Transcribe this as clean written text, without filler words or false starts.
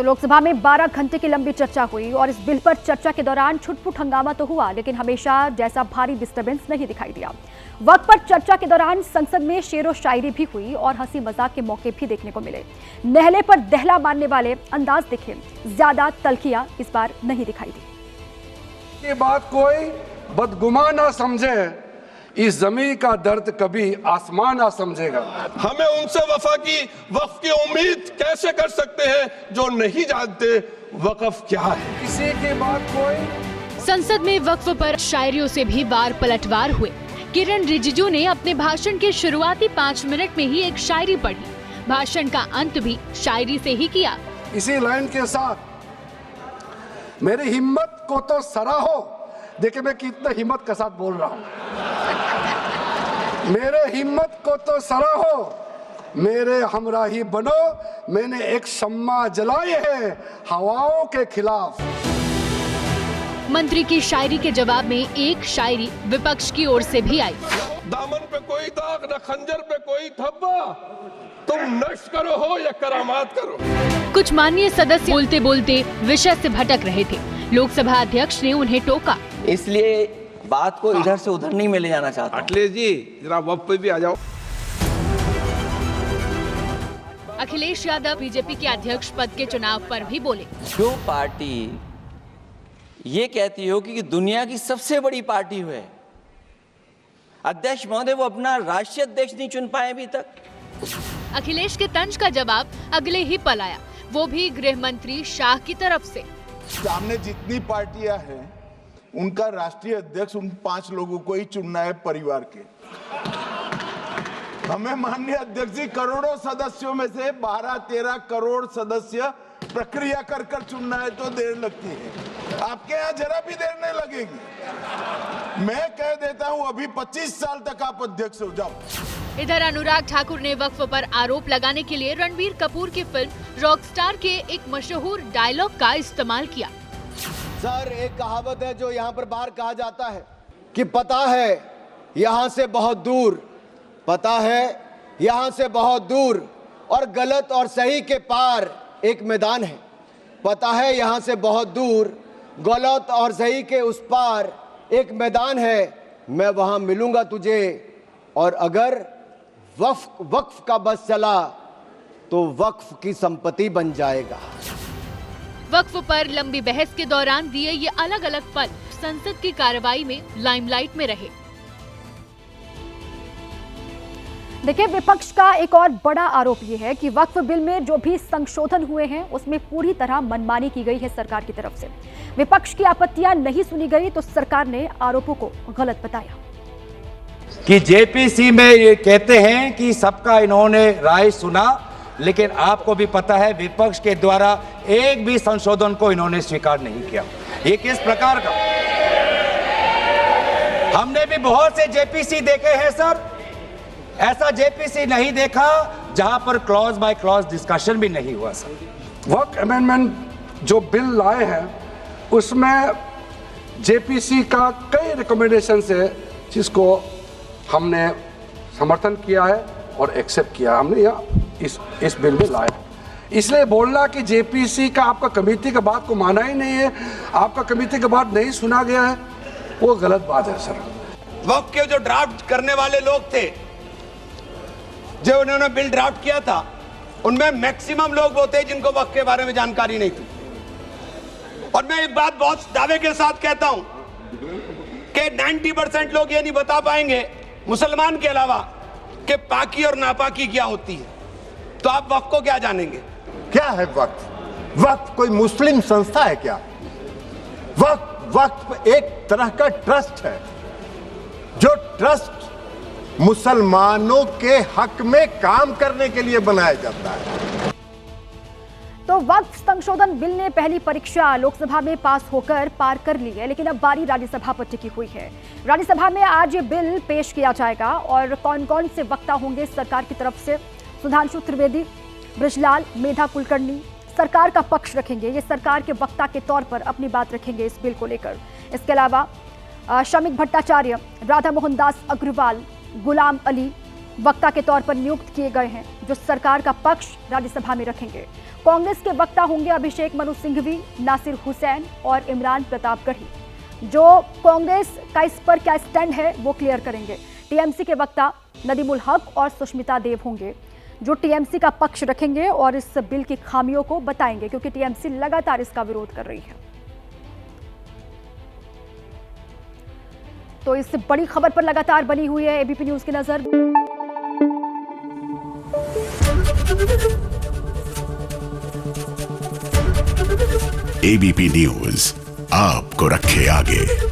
तो लोकसभा में 12 घंटे की लंबी चर्चा हुई और इस बिल पर चर्चा के दौरान छुटपुट हंगामा तो हुआ, लेकिन हमेशा जैसा भारी डिस्टर्बेंस नहीं दिखाई दिया। वक्त पर चर्चा के दौरान संसद में शेरो शायरी भी हुई और हंसी मजाक के मौके भी देखने को मिले। नहले पर दहला मारने वाले अंदाज दिखे, ज्यादा तल्खियां इस बार नहीं दिखाई दी। ये बात कोई बदगुमान ना समझे, इस जमीन का दर्द कभी आसमान ना समझेगा। हमें उनसे वक्फ की उम्मीद कैसे कर सकते हैं जो नहीं जानते वक्फ क्या है। किसी की बात कोई। संसद में वक्फ पर शायरियों से भी वार पलटवार हुए। किरण रिजिजू ने अपने भाषण के शुरुआती 5 मिनट में ही एक शायरी पढ़ी। भाषण का अंत भी शायरी से ही किया। इसी लाइन के साथ मेरी हिम्मत को तो सराहो। देखिए मैं कितना हिम्मत के साथ बोल रहा हूँ। मेरे हिम्मत को तो सराहो, मेरे हमराही बनो, मैंने एक शम्मा जलाई है हवाओं के खिलाफ। मंत्री की शायरी के जवाब में एक शायरी विपक्ष की ओर से भी आई। दामन पे कोई दाग न खंजर पे कोई धब्बा, तुम नष्ट करो हो या करामात करो। कुछ माननीय सदस्य बोलते बोलते विषय से भटक रहे थे। लोकसभा अध्यक्ष ने उन्हें टोका। इसलिए बात को इधर से उधर नहीं में ले जाना चाहता। अखिलेश जी जरा वक्त पे भी आ जाओ। अखिलेश यादव बीजेपी के अध्यक्ष पद के चुनाव पर भी बोले। जो पार्टी ये कहती हो कि दुनिया की सबसे बड़ी पार्टी है, अध्यक्ष महोदय वो अपना राष्ट्रीय अध्यक्ष नहीं चुन पाए अभी तक। अखिलेश के तंज का जवाब अगले ही पल आया, वो भी गृह मंत्री शाह की तरफ से। सामने जितनी पार्टियां हैं उनका राष्ट्रीय अध्यक्ष उन 5 लोगों को ही चुनना है परिवार के। हमें माननीय अध्यक्ष जी करोड़ों सदस्यों में से 12-13 करोड़ सदस्य प्रक्रिया कर कर चुनना है तो देर लगती है। आपके यहाँ जरा भी देर नहीं लगेगी। मैं कह देता हूँ अभी 25 साल तक आप अध्यक्ष हो जाओ। इधर अनुराग ठाकुर ने वक्फ पर आरोप लगाने के लिए रणबीर कपूर की फिल्म रॉकस्टार के एक मशहूर डायलॉग का इस्तेमाल किया। सर, एक कहावत है जो यहाँ पर बाहर कहा जाता है कि पता है यहाँ से बहुत दूर, पता है यहाँ से बहुत दूर, और गलत और सही के पार एक मैदान है। पता है यहाँ से बहुत दूर, गलत और सही के उस पार एक मैदान है। मैं वहाँ मिलूंगा तुझे, और अगर वक्फ का बस चला तो वक्फ की संपत्ति बन जाएगा। वक्फ पर लंबी बहस के दौरान दिए ये अलग अलग पल संसद की कार्रवाई में लाइमलाइट में रहे। देखिए, विपक्ष का एक और बड़ा आरोप ये है कि वक्फ बिल में जो भी संशोधन हुए हैं उसमें पूरी तरह मनमानी की गई है सरकार की तरफ से। विपक्ष की आपत्तियां नहीं सुनी गई तो सरकार ने आरोपों को गलत बताया कि जेपीसी में ये कहते हैं कि सबका इन्होंने राय सुना, लेकिन आपको भी पता है विपक्ष के द्वारा एक भी संशोधन को इन्होंने स्वीकार नहीं किया। ये किस प्रकार का? हमने भी बहुत से जेपीसी देखे हैं सर, ऐसा जेपीसी नहीं देखा जहां पर क्लॉज बाय क्लॉज डिस्कशन भी नहीं हुआ सर। वक्त अमेंडमेंट जो बिल लाए हैं उसमें जेपीसी का कई रिकमेंडेशन है जिसको हमने समर्थन किया है और एक्सेप्ट किया हमने यहाँ इस बिल में लाया। इसलिए बोलना कि जेपीसी का आपका कमेटी का बात को माना ही नहीं है, आपका कमेटी का बात नहीं सुना गया है, वो गलत बात है सर। वक्फ के जो ड्राफ्ट करने वाले लोग थे, जो उन्होंने बिल ड्राफ्ट किया था, उनमें मैक्सिमम लोग वो थे जिनको वक्फ के बारे में जानकारी नहीं थी। और मैं एक बात बहुत दावे के साथ कहता हूं कि 90% लोग ये नहीं बता पाएंगे मुसलमान के अलावा कि पाकी और नापाकी क्या होती है। तो आप वक्फ को क्या जानेंगे? क्या है वक्फ? वक्फ कोई मुस्लिम संस्था है क्या? वक्फ एक तरह का ट्रस्ट है, जो ट्रस्ट मुसलमानों के हक में काम करने के लिए बनाया जाता है। तो वक्फ संशोधन बिल ने पहली परीक्षा लोकसभा में पास होकर पार कर ली है, लेकिन अब बारी राज्यसभा पर टिकी हुई है। राज्यसभा में आज ये बिल पेश किया जाएगा और कौन कौन से वक्ता होंगे सरकार की तरफ से? सुधांशु त्रिवेदी, बृजलाल, मेधा कुलकर्णी सरकार का पक्ष रखेंगे। ये सरकार के वक्ता के तौर पर अपनी बात रखेंगे इस बिल को लेकर। इसके अलावा शमिक भट्टाचार्य, राधा मोहन दास अग्रवाल, गुलाम अली, वक्ता के तौर पर नियुक्त किए गए हैं, जो सरकार का पक्ष राज्यसभा में रखेंगे। कांग्रेस के वक्ता होंगे अभिषेक मनु सिंघवी, नासिर हुसैन और इमरान प्रतापगढ़ी, जो कांग्रेस का इस पर क्या स्टैंड है वो क्लियर करेंगे। टीएमसी के वक्ता नदीमुल हक और सुष्मिता देव होंगे, जो टीएमसी का पक्ष रखेंगे और इस बिल की खामियों को बताएंगे, क्योंकि टीएमसी लगातार इसका विरोध कर रही है। तो इस बड़ी खबर पर लगातार बनी हुई है एबीपी न्यूज की नजर। एबीपी न्यूज आपको रखे आगे।